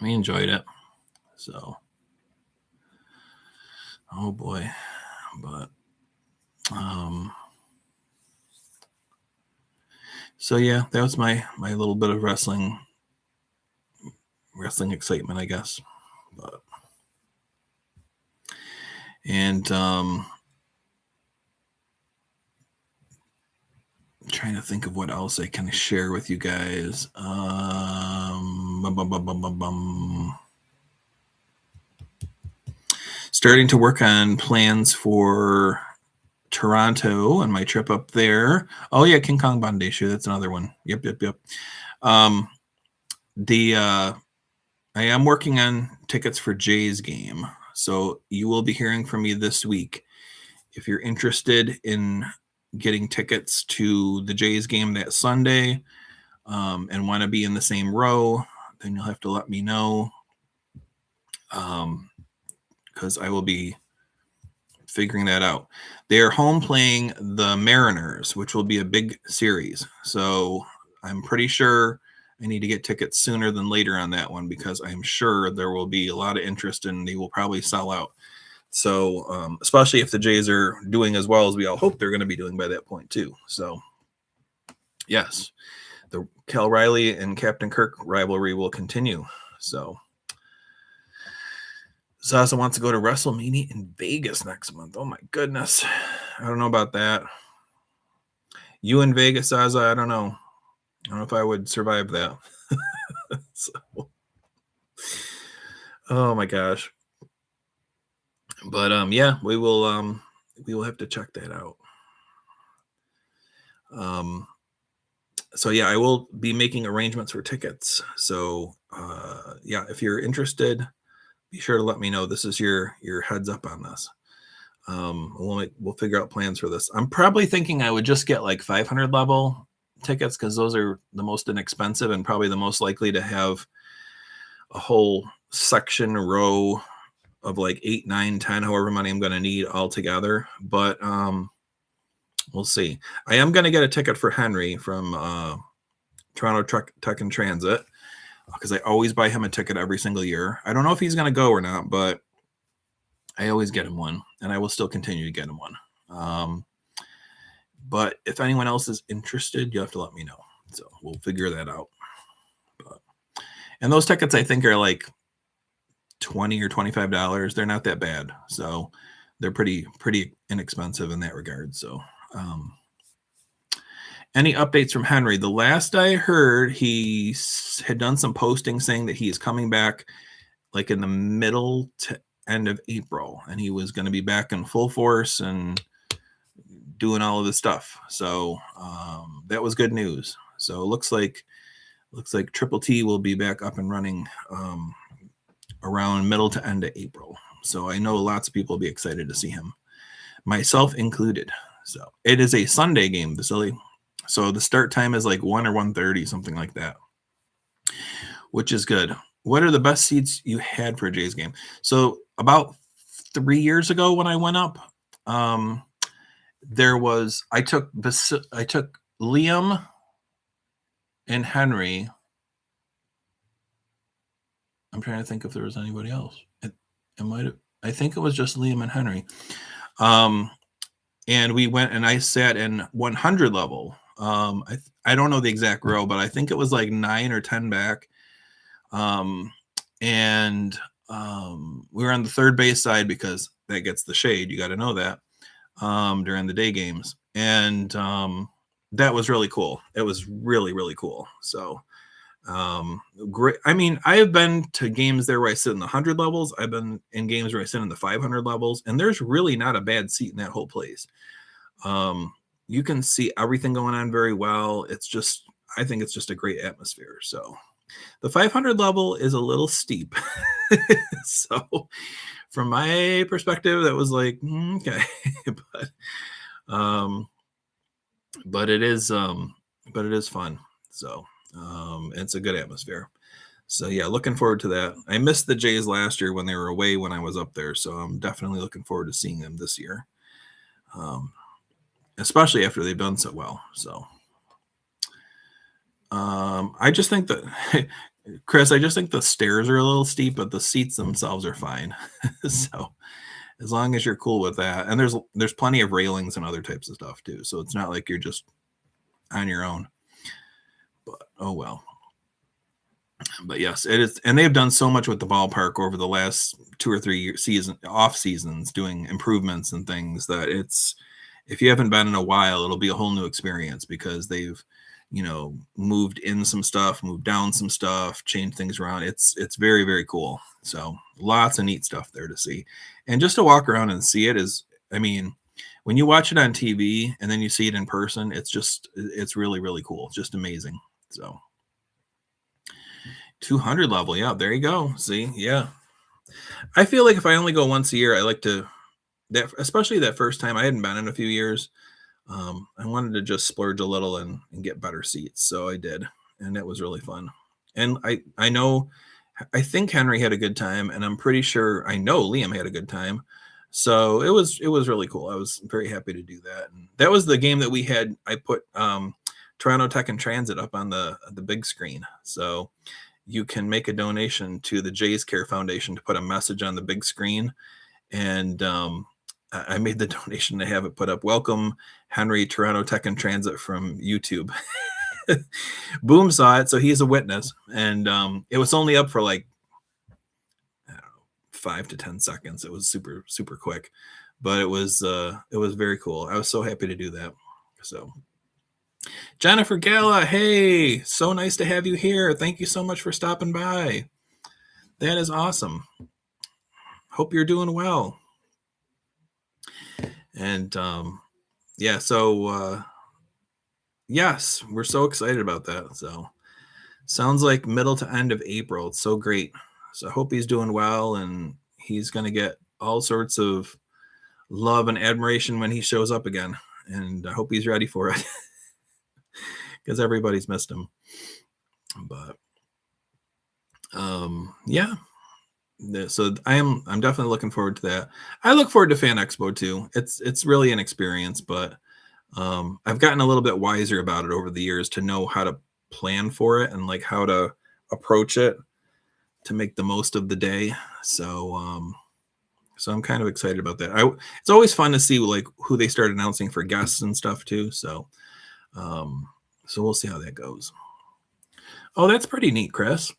We enjoyed it. So, oh boy. But, so yeah, that was my little bit of wrestling excitement, I guess. But, and trying to think of what else I can share with you guys. Starting to work on plans for Toronto and my trip up there. Oh yeah, King Kong Bandeshu. That's another one. Yep. I am working on tickets for Jay's game, so you will be hearing from me this week. If you're interested in getting tickets to the Jays game that Sunday, and want to be in the same row, then you'll have to let me know, because I will be figuring that out. They are home playing the Mariners, which will be a big series. So I'm pretty sure I need to get tickets sooner than later on that one, because I'm sure there will be a lot of interest and they will probably sell out. So especially if the Jays are doing as well as we all hope they're going to be doing by that point too. So yes, the Cal Riley and Captain Kirk rivalry will continue. So Zaza wants to go to WrestleMania in Vegas next month. Oh my goodness. I don't know about that. You in Vegas, Zaza, I don't know. I don't know if I would survive that. So, oh my gosh. But yeah, we will have to check that out. So yeah, I will be making arrangements for tickets. So yeah, if you're interested, be sure to let me know. This is your heads up on this. We'll figure out plans for this. I'm probably thinking I would just get like 500 level tickets, because those are the most inexpensive and probably the most likely to have a whole section row of like 8, 9, 10, however many I'm going to need all together. But we'll see. I am going to get a ticket for Henry from Toronto Tech and Transit, because I always buy him a ticket every single year. I don't know if he's going to go or not, but I always get him one, and I will still continue to get him one. But if anyone else is interested, you have to let me know. So we'll figure that out. And those tickets, I think, are like $20 or $25. They're not that bad. So they're pretty inexpensive in that regard. So any updates from Henry? The last I heard, he had done some posting saying that he is coming back like in the middle to end of April, and he was going to be back in full force and doing all of this stuff. So that was good news. So it looks like Triple T will be back up and running around middle to end of April. So I know lots of people will be excited to see him, myself included. So it is a Sunday game, Vasily. So the start time is like 1 or 1:30, something like that, which is good. What are the best seats you had for a Jays game? So about 3 years ago when I went up, I took Liam and Henry. I'm trying to think if there was anybody else. I think it was just Liam and Henry. and we went and I sat in 100 level. I don't know the exact row, but I think it was like 9 or 10 back. And we were on the third base side because that gets the shade. You got to know that during the day games. And that was really cool. It was really, really cool. So great. I mean, I have been to games there where I sit in the 100 levels. I've been in games where I sit in the 500 levels, and there's really not a bad seat in that whole place. You can see everything going on very well. I think it's just a great atmosphere. So the 500 level is a little steep. So from my perspective, that was like, okay, but it is fun. So it's a good atmosphere. So yeah, looking forward to that. I missed the Jays last year when they were away when I was up there. So I'm definitely looking forward to seeing them this year. Especially after they've done so well. So I just think that Chris, I just think the stairs are a little steep, but the seats themselves are fine. So as long as you're cool with that, and there's plenty of railings and other types of stuff too. So it's not like you're just on your own. But oh well. But yes, it is, and they've done so much with the ballpark over the last 2 or 3 off seasons, doing improvements and things that if you haven't been in a while, it'll be a whole new experience because they've, moved in some stuff, moved down some stuff, changed things around. It's very, very cool. So lots of neat stuff there to see. And just to walk around and see it is, I mean, when you watch it on TV and then you see it in person, it's really, really cool. It's just amazing. So 200 level. Yeah, there you go. See, yeah. I feel like if I only go once a year, I like to, especially that first time. I hadn't been in a few years. I wanted to just splurge a little and get better seats. So I did. And it was really fun. And I think Henry had a good time, and I'm pretty sure I know Liam had a good time. So it was really cool. I was very happy to do that. And that was the game that we had. I put Toronto Tech and Transit up on the big screen. So you can make a donation to the Jays Care Foundation to put a message on the big screen. And I made the donation to have it put up. Welcome, Henry, Toronto Tech and Transit from YouTube. Boom saw it, so he's a witness. And it was only up for like, I don't know, 5 to 10 seconds. It was super, super quick. But it was very cool. I was so happy to do that. So Jennifer Gala, hey, so nice to have you here. Thank you so much for stopping by. That is awesome. Hope you're doing well. And yeah, so yes, we're so excited about that. So sounds like middle to end of April. It's so great. So I hope he's doing well, and he's going to get all sorts of love and admiration when he shows up again. And I hope he's ready for it because everybody's missed him. But yeah. So I'm definitely looking forward to that. I look forward to Fan Expo too. It's really an experience, but I've gotten a little bit wiser about it over the years to know how to plan for it and like how to approach it to make the most of the day. So I'm kind of excited about that. It's always fun to see like who they start announcing for guests and stuff too. So we'll see how that goes. Oh, that's pretty neat, Chris.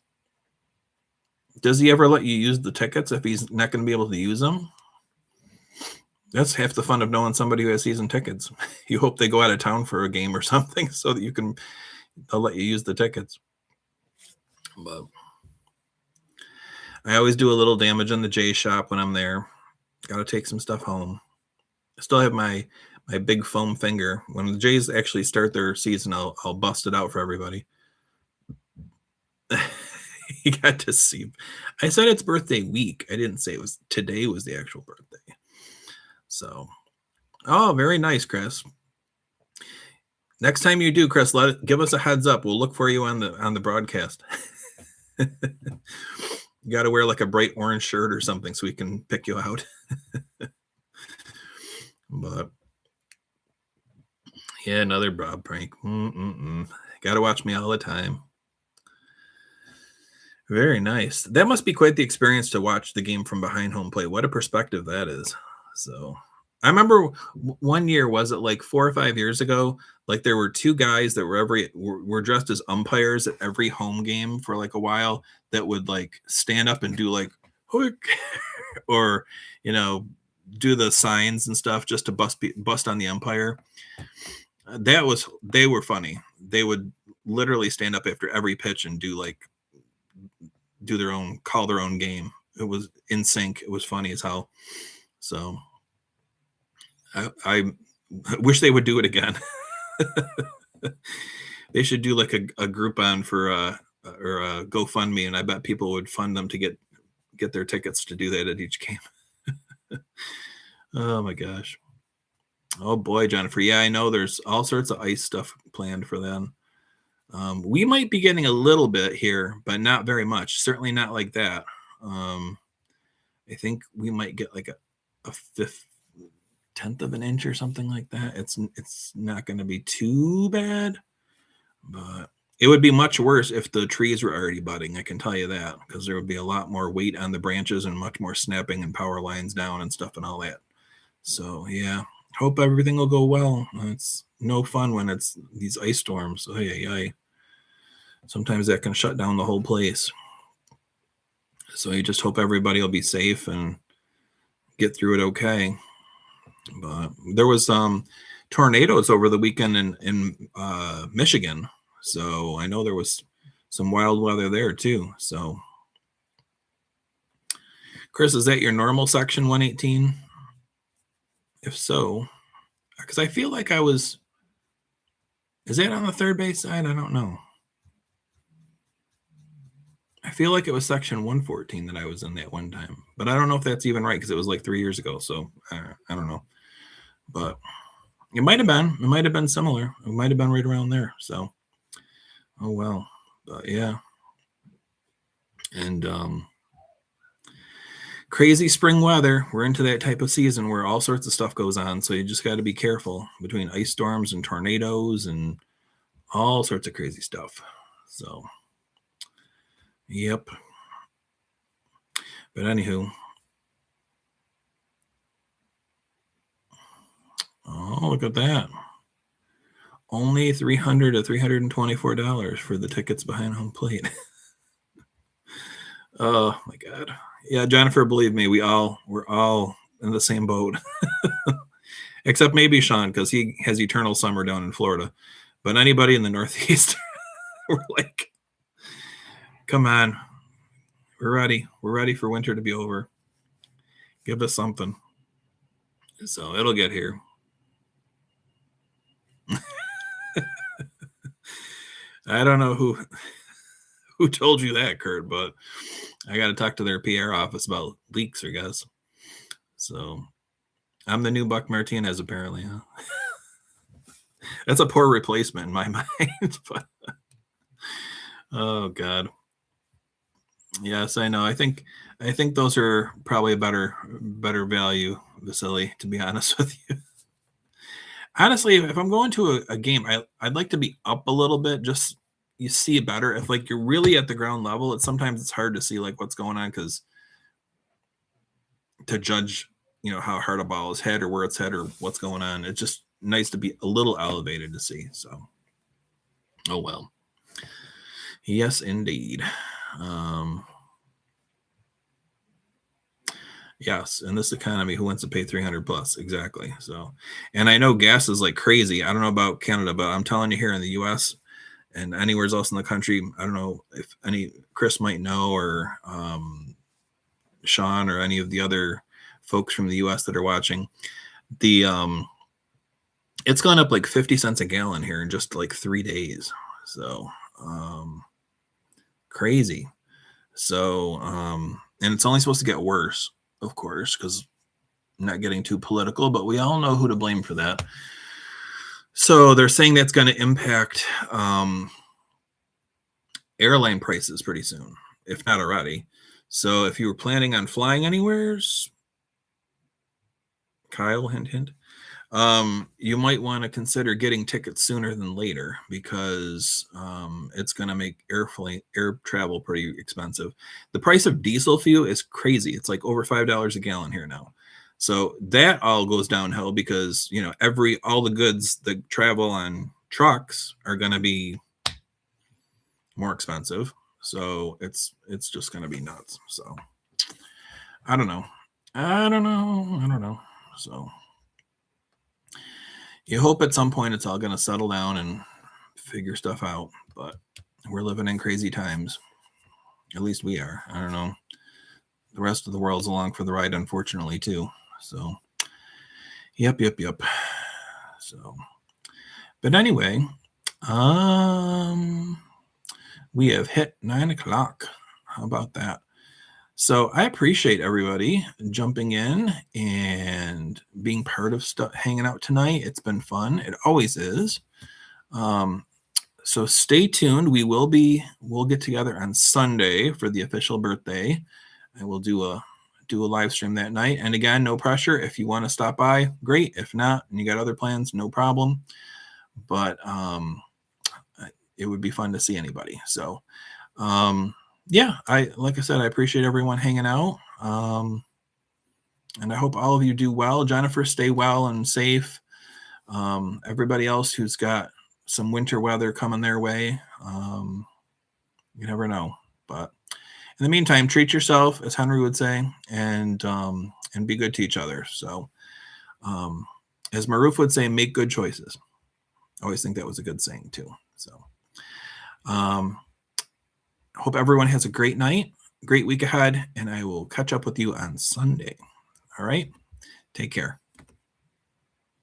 Does he ever let you use the tickets if he's not going to be able to use them? That's half the fun of knowing somebody who has season tickets. You hope they go out of town for a game or something so that they'll let you use the tickets. But I always do a little damage on the J shop when I'm there. Got to take some stuff home. I still have my big foam finger. When the Jays actually start their season, I'll bust it out for everybody. You got to see. I said it's birthday week. I didn't say today was the actual birthday. So, oh, very nice, Chris. Next time you do, Chris, give us a heads up. We'll look for you on the broadcast. You got to wear like a bright orange shirt or something so we can pick you out. But yeah, another Bob prank. Got to watch me all the time. Very nice. That must be quite the experience to watch the game from behind home plate. What a perspective that is. So I remember one year, was it like 4 or 5 years ago? Like there were two guys that were dressed as umpires at every home game for like a while that would like stand up and do like "Hook," or you know do the signs and stuff just to bust on the umpire. That was they were funny. They would literally stand up after every pitch and do their own call their own game. It was in sync. It was funny as hell. So I wish they would do it again. They should do like a Groupon for or a GoFundMe, and I bet people would fund them to get their tickets to do that at each game. Oh my gosh. Oh boy, Jennifer. Yeah, I know there's all sorts of ice stuff planned for them. We might be getting a little bit here, but not very much. Certainly not like that. I think we might get like a fifth, tenth of an inch or something like that. It's not going to be too bad, but it would be much worse if the trees were already budding. I can tell you that, because there would be a lot more weight on the branches and much more snapping and power lines down and stuff and all that. So yeah, hope everything will go well. It's no fun when it's these ice storms. Oh yeah. Sometimes that can shut down the whole place. So you just hope everybody will be safe and get through it okay. But there was tornadoes over the weekend in Michigan. So I know there was some wild weather there too. So Chris, is that your normal section 118? If so, because I feel like is that on the third base side? I don't know. I feel like it was section 114 that I was in that one time, but I don't know if that's even right because it was like 3 years ago. So I don't know, but it might have been similar. It might have been right around there. So, oh well, but yeah. And crazy spring weather. We're into that type of season where all sorts of stuff goes on. So you just got to be careful between ice storms and tornadoes and all sorts of crazy stuff. So, yep. But anywho, oh, look at that. Only $300 to $324 for the tickets behind home plate. Oh my God. Yeah, Jennifer, believe me, we're all in the same boat. Except maybe Sean, because he has eternal summer down in Florida. But anybody in the Northeast, we're like, come on. We're ready. We're ready for winter to be over. Give us something. So it'll get here. I don't know who told you that, Kurt, but I got to talk to their PR office about leaks, I guess. So I'm the new Buck Martinez, apparently. Huh? That's a poor replacement in my mind. But oh God. Yes, I know. I think those are probably a better value, Vasily, to be honest with you. Honestly, if I'm going to a game, I'd like to be up a little bit, just you see it better. If like you're really at the ground level, sometimes it's hard to see like what's going on, because to judge, how hard a ball is hit or where it's hit or what's going on, it's just nice to be a little elevated to see. So, oh well. Yes, indeed. Yes, in this economy, who wants to pay 300 plus? Exactly. So, and I know gas is like crazy. I don't know about Canada, but I'm telling you, here in the U.S. and anywhere else in the country, I don't know if Chris might know, or Sean, or any of the other folks from the U.S. that are watching. It's gone up like 50 cents a gallon here in just like 3 days. So, crazy. So, and it's only supposed to get worse, of course, because I'm not getting too political, but we all know who to blame for that. So they're saying that's going to impact airline prices pretty soon, if not already. So if you were planning on flying anywheres, Kyle, hint, hint, you might want to consider getting tickets sooner than later, because it's going to make air travel pretty expensive. The price of diesel fuel is crazy. It's like over $5 a gallon here now. So that all goes downhill because, all the goods that travel on trucks are going to be more expensive. So it's just going to be nuts. So I don't know. I don't know. I don't know. So you hope at some point it's all going to settle down and figure stuff out, but we're living in crazy times. At least we are. I don't know. The rest of the world's along for the ride, unfortunately, too. So, yep. So, but anyway, we have hit 9 o'clock. How about that? So I appreciate everybody jumping in and being part of stuff, hanging out tonight. It's been fun. It always is. So stay tuned. We'll get together on Sunday for the official birthday. And we'll do a live stream that night. And again, no pressure. If you want to stop by, great. If not, and you got other plans, no problem. But it would be fun to see anybody. So yeah, like I said, I appreciate everyone hanging out. And I hope all of you do well. Jennifer, stay well and safe. Everybody else who's got some winter weather coming their way, you never know. But in the meantime, treat yourself, as Henry would say, and be good to each other. So, as Maruf would say, make good choices. I always think that was a good saying too. So, hope everyone has a great night, great week ahead, and I will catch up with you on Sunday. All right, take care.